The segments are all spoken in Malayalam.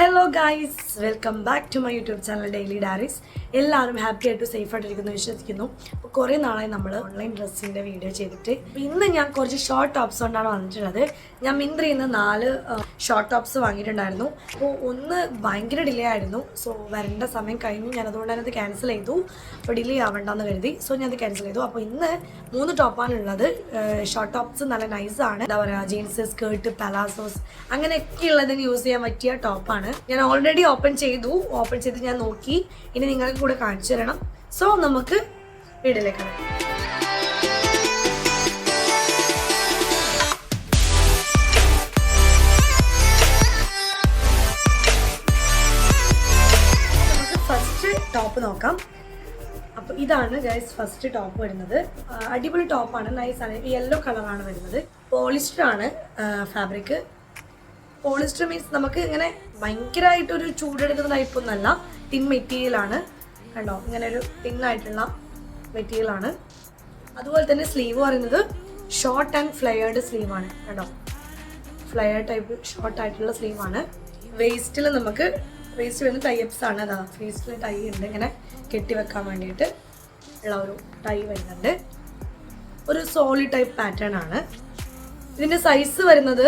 Hello guys, welcome back to my YouTube channel daily diaries. എല്ലാവരും ഹാപ്പി ആയിട്ട് സേഫ് ആയിട്ടിരിക്കുന്നു വിശ്വസിക്കുന്നു. അപ്പോൾ കുറേ നാളായി നമ്മൾ ഓൺലൈൻ ഡ്രസ്സിൻ്റെ വീഡിയോ ചെയ്തിട്ട് ഇന്ന് ഞാൻ കുറച്ച് ഷോർട്ട് ടോപ്സ് കൊണ്ടാണ് വന്നിട്ടുള്ളത്. ഞാൻ മിന്ത്രയിൽ നിന്ന് 4 ഷോർട്ട് ടോപ്സ് വാങ്ങിയിട്ടുണ്ടായിരുന്നു. അപ്പോൾ ഒന്ന് ഭയങ്കര ഡിലേ ആയിരുന്നു. സോ വരേണ്ട സമയം കഴിഞ്ഞു. ഞാൻ അതുകൊണ്ട് തന്നെ അത് ക്യാൻസൽ ചെയ്തു. അപ്പോൾ ഡിലേ ആവണ്ടെന്ന് കരുതി. സോ ഞാൻ അത് ക്യാൻസൽ ചെയ്തു. അപ്പോൾ ഇന്ന് 3 ടോപ്പാണുള്ളത്. ഷോർട്ട് ടോപ്സ് നല്ല നൈസാണ്. എന്താ പറയുക, ജീൻസ്, സ്കേർട്ട്, പലാസോസ് അങ്ങനെയൊക്കെ ഉള്ളതിന് യൂസ് ചെയ്യാൻ പറ്റിയ ടോപ്പാണ്. ഞാൻ ഓൾറെഡി ഓപ്പൺ ചെയ്ത് ഞാൻ നോക്കി. ഇനി നിങ്ങൾക്ക് കൂടെ കാണിച്ചു തരണം. സോ നമുക്ക് വീഡിയോയിലേക്ക് കടക്കാം. ഫസ്റ്റ് ടോപ്പ് നോക്കാം. അപ്പോൾ ഇതാണ് ഗൈസ് ഫസ്റ്റ് ടോപ്പ് വരുന്നത്. അടിപൊളി ടോപ്പാണ്, നൈസാണ്. യെല്ലോ കളറാണ് വരുന്നത്. പോളിസ്റ്റർ ആണ് ഫാബ്രിക്. പോളിസ്റ്റർ മീൻസ് നമുക്ക് ഇങ്ങനെ ഭയങ്കരമായിട്ടൊരു ചൂടെടുക്കുന്ന ടൈപ്പൊന്നുമല്ല. ടിൻ മെറ്റീരിയലാണ്. കണ്ടോ, ഇങ്ങനെ ഒരു ടിന്നായിട്ടുള്ള മെറ്റീരിയലാണ്. അതുപോലെ തന്നെ സ്ലീവ് പറയുന്നത് ഷോർട്ട് ആൻഡ് ഫ്ലെയർഡ് സ്ലീവാണ്. കണ്ടോ, ഫ്ലെയർ ടൈപ്പ് ഷോർട്ടായിട്ടുള്ള സ്ലീവാണ്. വേസ്റ്റിൽ വരുന്ന ടൈപ്സ് ആണ്. അതാ വേസ്റ്റിൽ ടൈ ഉണ്ട്, ഇങ്ങനെ കെട്ടി വെക്കാൻ വേണ്ടിയിട്ട് ഉള്ള ഒരു ടൈ വരുന്നുണ്ട്. ഒരു സോളിഡ് ടൈപ്പ് പാറ്റേൺ ആണ്. ഇതിൻ്റെ സൈസ് വരുന്നത്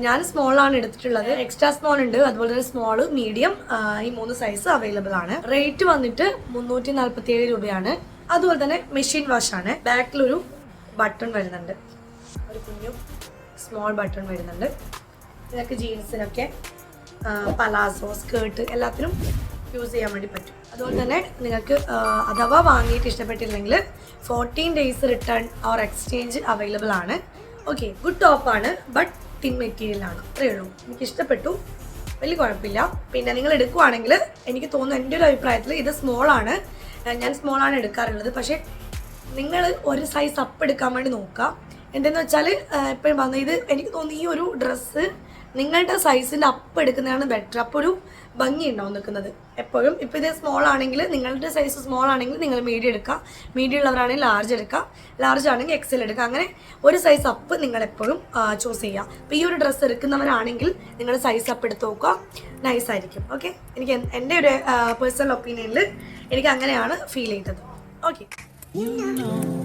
ഞാൻ സ്മോളാണ് എടുത്തിട്ടുള്ളത്. എക്സ്ട്രാ സ്മോൾ ഉണ്ട്, അതുപോലെ തന്നെ സ്മോള്, മീഡിയം, ഈ 3 സൈസ് അവൈലബിൾ ആണ്. റേറ്റ് വന്നിട്ട് 347 രൂപയാണ്. അതുപോലെ തന്നെ മെഷീൻ വാഷ് ആണ്. ബാക്കിലൊരു ബട്ടൺ വരുന്നുണ്ട്, ഒരു കുഞ്ഞു സ്മോൾ ബട്ടൺ വരുന്നുണ്ട്. ഇതൊക്കെ ജീൻസിനൊക്കെ, പലാസോ, സ്കേർട്ട് എല്ലാത്തിനും യൂസ് ചെയ്യാൻ വേണ്ടി പറ്റും. അതുപോലെ തന്നെ നിങ്ങൾക്ക് അഥവാ വാങ്ങിയിട്ട് ഇഷ്ടപ്പെട്ടില്ലെങ്കിൽ 14 days written or exchange available ആണ്. ഓക്കെ, ഗുഡ് ടോപ്പാണ്, ബട്ട് തിൻ മെറ്റീരിയലാണ്. അത്രയേ ഉള്ളൂ. എനിക്ക് ഇഷ്ടപ്പെട്ടു, വലിയ കുഴപ്പമില്ല. പിന്നെ നിങ്ങൾ എടുക്കുവാണെങ്കിൽ എനിക്ക് തോന്നുന്നു, എൻ്റെ ഒരു അഭിപ്രായത്തിൽ ഇത് സ്മോളാണ്. ഞാൻ സ്മോളാണ് എടുക്കാറുള്ളത്. പക്ഷേ നിങ്ങൾ ഒരു സൈസ് അപ്പ് എടുക്കാൻ വേണ്ടി നോക്കുക. എന്തെന്ന് വെച്ചാൽ എപ്പോഴും വന്ന ഇത് എനിക്ക് തോന്നുന്നു ഈ ഒരു ഡ്രസ്സ് നിങ്ങളുടെ സൈസിൻ്റെ അപ്പ് എടുക്കുന്നതാണ് ബെറ്റർ. അപ്പോൾ ഒരു ഭംഗി ഉണ്ടാവും നിൽക്കുന്നത് എപ്പോഴും. ഇപ്പോൾ ഇത് സ്മോൾ ആണെങ്കിൽ, നിങ്ങളുടെ സൈസ് സ്മോൾ ആണെങ്കിൽ നിങ്ങൾ മീഡിയം എടുക്കുക, മീഡിയം ഉള്ളവരാണെങ്കിൽ ലാർജ് എടുക്കുക, ലാർജ് ആണെങ്കിൽ എക്സൽ എടുക്കുക. അങ്ങനെ ഒരു സൈസ് അപ്പ് നിങ്ങൾ എപ്പോഴും ചൂസ് ചെയ്യുക. അപ്പോൾ ഈ ഒരു ഡ്രസ്സ് എടുക്കുന്നവരാണെങ്കിൽ നിങ്ങൾ സൈസ് അപ്പ് എടുത്ത് നോക്കുക, നൈസായിരിക്കും. ഓക്കെ, എനിക്ക് എൻ്റെ ഒരു പേഴ്സണൽ ഒപ്പീനിയനിൽ എനിക്ക് അങ്ങനെയാണ് ഫീൽ ചെയ്തത്. ഓക്കെ, ഇനി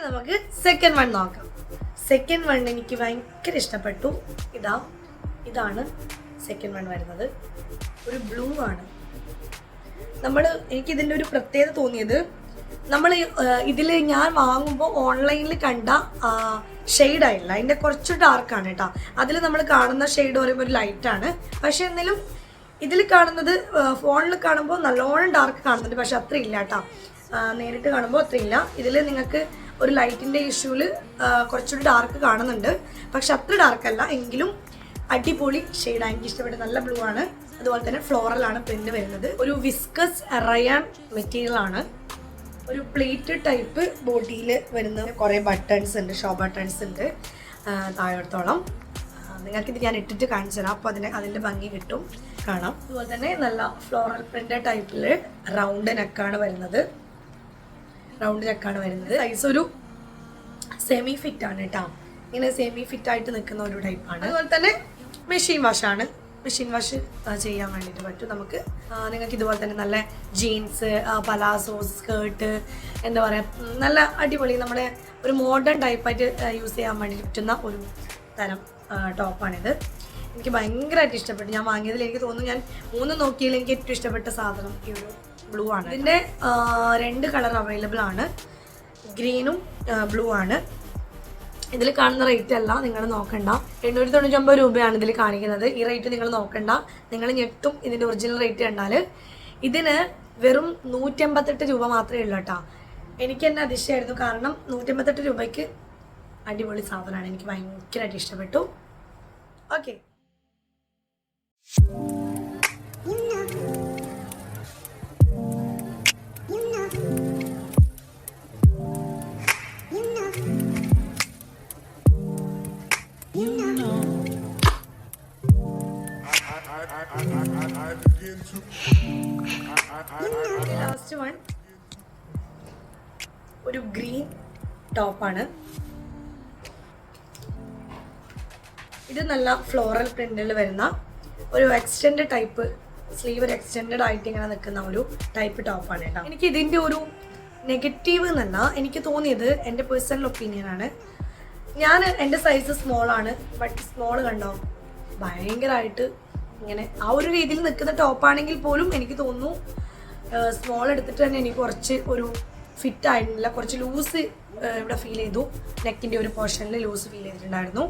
നമുക്ക് സെക്കൻഡ് വൺ നോക്കാം. സെക്കൻഡ് വൺ എനിക്ക് ഭയങ്കര ഇഷ്ടപ്പെട്ടു. ഇതാണ് സെക്കൻഡ് വൺ വരുന്നത്. ഒരു ബ്ലൂ ആണ്. എനിക്കിതിൻ്റെ ഒരു പ്രത്യേകത തോന്നിയത്, നമ്മൾ ഇതിൽ ഞാൻ വാങ്ങുമ്പോൾ ഓൺലൈനിൽ കണ്ട ഷെയ്ഡായില്ല, അതിൻ്റെ കുറച്ച് ഡാർക്കാണ് കേട്ടോ. അതിൽ നമ്മൾ കാണുന്ന ഷെയ്ഡ് പറയുമ്പോൾ ഒരു ലൈറ്റാണ്. പക്ഷേ എന്നാലും ഇതിൽ കാണുന്നത്, ഫോണിൽ കാണുമ്പോൾ നല്ലോണം ഡാർക്ക് കാണുന്നുണ്ട്, പക്ഷെ അത്ര ഇല്ല കേട്ടോ. നേരിട്ട് കാണുമ്പോൾ അത്ര ഇല്ല. ഇതിൽ നിങ്ങൾക്ക് ഒരു ലൈറ്റിൻ്റെ ഇഷ്യൂവിൽ കുറച്ചുകൂടി ഡാർക്ക് കാണുന്നുണ്ട്, പക്ഷെ അത്ര ഡാർക്കല്ല. എങ്കിലും അടിപൊളി ഷെയ്ഡാണ്, എനിക്ക് ഇഷ്ടപ്പെട്ട നല്ല ബ്ലൂ ആണ്. അതുപോലെ തന്നെ ഫ്ലോറലാണ് പ്രിന്റ് വരുന്നത്. ഒരു വിസ്കസ് റയാൻ മെറ്റീരിയൽ ആണ്. ഒരു പ്ലേറ്റ് ടൈപ്പ് ബോഡിയിൽ വരുന്ന കുറേ ബട്ടൺസ് ഉണ്ട്, ഷോ ബട്ടൺസ് ഉണ്ട് താഴോടത്തോളം. നിങ്ങൾക്കിത് ഞാൻ ഇട്ടിട്ട് കാണിച്ചു തരാം, അപ്പോൾ അതിൻ്റെ ഭംഗി കിട്ടും, കാണാം. അതുപോലെ തന്നെ നല്ല ഫ്ലോറൽ പ്രിന്റ് ടൈപ്പിൽ റൗണ്ട് നെക്കാണ് വരുന്നത്. സൈസ് ഒരു സെമി ഫിറ്റ് ആണ് കേട്ടോ. ഇങ്ങനെ സെമി ഫിറ്റ് ആയിട്ട് നിൽക്കുന്ന ഒരു ടൈപ്പാണ്. അതുപോലെ തന്നെ മെഷീൻ വാഷാണ്. മെഷീൻ വാഷ് ചെയ്യാൻ വേണ്ടിയിട്ട് പറ്റും നമുക്ക്. നിങ്ങൾക്ക് ഇതുപോലെ തന്നെ നല്ല ജീൻസ്, പലാസോ, സ്കേർട്ട്, എന്താ പറയുക, നല്ല അടിപൊളി നമ്മുടെ ഒരു മോഡേൺ ടൈപ്പായിട്ട് യൂസ് ചെയ്യാൻ വേണ്ടി പറ്റുന്ന ഒരു തരം ടോപ്പാണിത്. എനിക്ക് ഭയങ്കരമായിട്ട് ഇഷ്ടപ്പെട്ടു. ഞാൻ വാങ്ങിയതിൽ എനിക്ക് തോന്നുന്നു, ഞാൻ 3 നോക്കിയതിൽ എനിക്ക് ഏറ്റവും ഇഷ്ടപ്പെട്ട സാധനം ഈ ഒരു ബ്ലൂ ആണ്. ഇതിൻ്റെ 2 കളർ അവൈലബിൾ ആണ്, ഗ്രീനും ബ്ലൂ ആണ്. ഇതിൽ കാണുന്ന റേറ്റ് അല്ല, നിങ്ങൾ നോക്കണ്ട. 899 രൂപയാണ് ഇതിൽ കാണിക്കുന്നത്. ഈ റേറ്റ് നിങ്ങൾ നോക്കണ്ട, നിങ്ങൾ ഞെട്ടും ഇതിൻ്റെ ഒറിജിനൽ റേറ്റ് കണ്ടാൽ. ഇതിന് വെറും 188 രൂപ മാത്രമേ ഉള്ളൂ കേട്ടോ. എനിക്ക് തന്നെ അതിശയമായിരുന്നു, കാരണം 188 രൂപയ്ക്ക് അടിപൊളി സാധനമാണ്. എനിക്ക് ഭയങ്കരമായിട്ട് ഇഷ്ടപ്പെട്ടു. ഓക്കെ, ലാസ്റ്റ് വൺ ഒരു ഗ്രീൻ ടോപ്പാണ്. ഇത് നല്ല ഫ്ലോറൽ പ്രിന്റിൽ വരുന്ന ഒരു എക്സ്റ്റെൻഡ് ടൈപ്പ് സ്ലീവ്, ഒരു എക്സ്റ്റെൻഡ് ആയിട്ട് ഇങ്ങനെ നിൽക്കുന്ന ഒരു ടൈപ്പ് ടോപ്പാണ് കേട്ടോ. എനിക്ക് ഇതിൻ്റെ ഒരു നെഗറ്റീവ് എന്നല്ല, എനിക്ക് തോന്നിയത് എൻ്റെ പേഴ്സണൽ ഒപ്പീനിയൻ ആണ്. എൻ്റെ സൈസ് സ്മോൾ ആണ്, ബട്ട് സ്മോൾ കണ്ടോ ഭയങ്കരമായിട്ട് ഇങ്ങനെ ആ ഒരു രീതിയിൽ നിൽക്കുന്ന ടോപ്പാണെങ്കിൽ പോലും എനിക്ക് തോന്നുന്നു സ്മോൾ എടുത്തിട്ട് തന്നെ എനിക്ക് കുറച്ച് ഒരു ഫിറ്റ് ആയിരുന്നില്ല. കുറച്ച് ലൂസ് ഇവിടെ ഫീൽ ചെയ്തു, നെക്കിൻ്റെ ഒരു പോർഷനിൽ ലൂസ് ഫീൽ ചെയ്തിട്ടുണ്ടായിരുന്നു.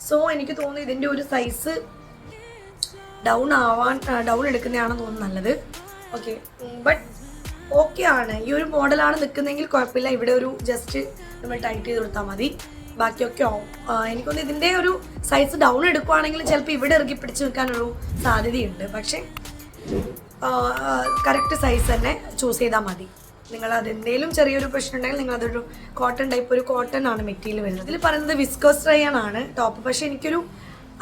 സോ എനിക്ക് തോന്നുന്നു ഇതിൻ്റെ ഒരു സൈസ് ഡൗൺ എടുക്കുന്നതാണെന്ന് തോന്നുന്നു നല്ലത്. ഓക്കെ, ബട്ട് ഓക്കെ ആണ്. ഈ ഒരു മോഡലാണ് നിൽക്കുന്നതെങ്കിൽ കുഴപ്പമില്ല. ഇവിടെ ഒരു ജസ്റ്റ് നമ്മൾ ടൈറ്റ് ചെയ്ത് കൊടുത്താൽ മതി, ബാക്കിയൊക്കെ ആവും. എനിക്കൊന്ന് ഇതിൻ്റെ ഒരു സൈസ് ഡൗൺ എടുക്കുവാണെങ്കിൽ ചിലപ്പോൾ ഇവിടെ ഇറക്കി പിടിച്ച് നിൽക്കാനൊരു സാധ്യതയുണ്ട്. പക്ഷേ കറക്റ്റ് സൈസ് തന്നെ ചൂസ് ചെയ്താൽ മതി. നിങ്ങൾ അതെന്തെങ്കിലും ചെറിയൊരു പ്രശ്നം ഉണ്ടെങ്കിൽ നിങ്ങൾ അതൊരു കോട്ടൺ ടൈപ്പ്, ഒരു കോട്ടൺ ആണ് മെറ്റീരിയൽ വരുന്നത്. ഇതിൽ പറയുന്നത് വിസ്കോസ് റയോൺ ആണ് ടോപ്പ്. പക്ഷേ എനിക്കൊരു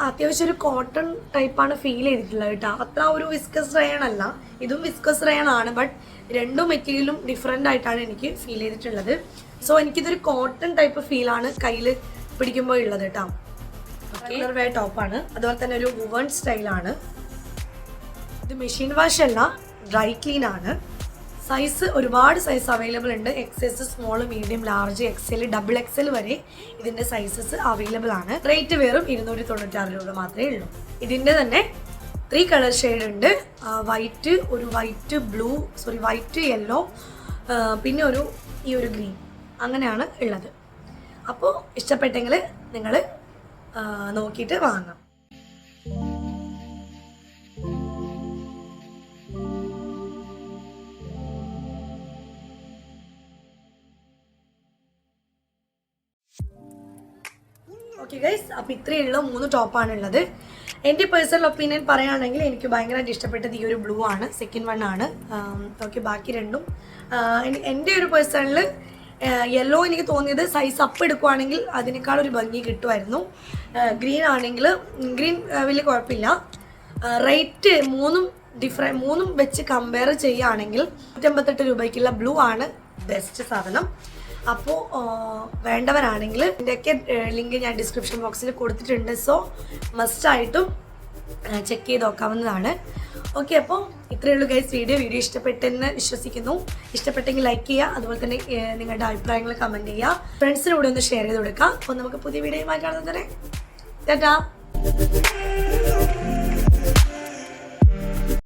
അത്യാവശ്യം ഒരു കോട്ടൺ ടൈപ്പാണ് ഫീൽ ചെയ്തിട്ടുള്ളത് കേട്ടോ. അത്ര ഒരു വിസ്കസ് റയോൺ അല്ല, ഇതും വിസ്കസ് റയോൺ ആണ്. ബട്ട് രണ്ടും മെറ്റീരിയലും ഡിഫറെൻ്റ് ആയിട്ടാണ് എനിക്ക് ഫീൽ ചെയ്തിട്ടുള്ളത്. സോ എനിക്കിതൊരു കോട്ടൺ ടൈപ്പ് ഫീലാണ് കയ്യിൽ പിടിക്കുമ്പോൾ ഉള്ളത് കേട്ടോ. കളർ വെയർ ടോപ്പാണ്, അതുപോലെ തന്നെ ഒരു വുവൺ സ്റ്റൈലാണ്. ഇത് മെഷീൻ വാഷ് അല്ല, ഡ്രൈ ക്ലീൻ ആണ്. സൈസ് ഒരുപാട് സൈസ് അവൈലബിൾ ഉണ്ട്. XS, small, medium, large, XL, double XL വരെ ഇതിൻ്റെ സൈസസ് അവൈലബിൾ ആണ്. റേറ്റ് വെറും 296 രൂപ മാത്രമേ ഉള്ളൂ. ഇതിൻ്റെ തന്നെ 3 കളർ ഷെയ്ഡ് ഉണ്ട്. വൈറ്റ്, ഒരു വൈറ്റ് യെല്ലോ, പിന്നെ ഈ ഒരു ഗ്രീൻ, അങ്ങനെയാണ് ഉള്ളത്. അപ്പോൾ ഇഷ്ടപ്പെട്ടെങ്കിൽ നിങ്ങൾ നോക്കിയിട്ട് വാങ്ങാം. ഓക്കെ ഗൈസ്, അപ്പോൾ ഇത്രയുള്ള 3 ടോപ്പാണ് ഉള്ളത്. എൻ്റെ പേഴ്സണൽ ഒപ്പീനിയൻ പറയുകയാണെങ്കിൽ എനിക്ക് ഭയങ്കരമായിട്ട് ഇഷ്ടപ്പെട്ടത് ഈ ഒരു ബ്ലൂ ആണ്, സെക്കൻഡ് വൺ ആണ്. ഓക്കെ, ബാക്കി രണ്ടും എൻ്റെ ഒരു പേഴ്സണൽ യെല്ലോ എനിക്ക് തോന്നിയത് സൈസ് അപ്പ് എടുക്കുവാണെങ്കിൽ അതിനേക്കാൾ ഒരു ഭംഗി കിട്ടുമായിരുന്നു. ഗ്രീൻ ആണെങ്കിൽ ഗ്രീൻ വലിയ കുഴപ്പമില്ല. റേറ്റ് മൂന്നും വെച്ച് കമ്പയർ ചെയ്യുകയാണെങ്കിൽ 158 രൂപയ്ക്കുള്ള ബ്ലൂ ആണ് ബെസ്റ്റ് സാധനം. അപ്പോൾ വേണ്ടവരാണെങ്കിൽ ഇതിൻ്റെയൊക്കെ ലിങ്ക് ഞാൻ ഡിസ്ക്രിപ്ഷൻ ബോക്സിൽ കൊടുത്തിട്ടുണ്ട്. സോ മസ്റ്റായിട്ടും ചെക്ക് ചെയ്ത് നോക്കാവുന്നതാണ്. ഓക്കെ, അപ്പോൾ ഇത്രയേ ഉള്ളൂ ഗൈസ്. വീഡിയോ ഇഷ്ടപ്പെട്ടെന്ന് വിശ്വസിക്കുന്നു. ഇഷ്ടപ്പെട്ടെങ്കിൽ ലൈക്ക് ചെയ്യുക, അതുപോലെ തന്നെ നിങ്ങളുടെ അഭിപ്രായങ്ങൾ കമൻറ്റ് ചെയ്യുക, ഫ്രണ്ട്സിനൂടെ ഒന്ന് ഷെയർ ചെയ്ത് കൊടുക്കുക. അപ്പോൾ നമുക്ക് പുതിയ വീഡിയോയുമായി കാണുന്നത് വരെ ടാറ്റാ.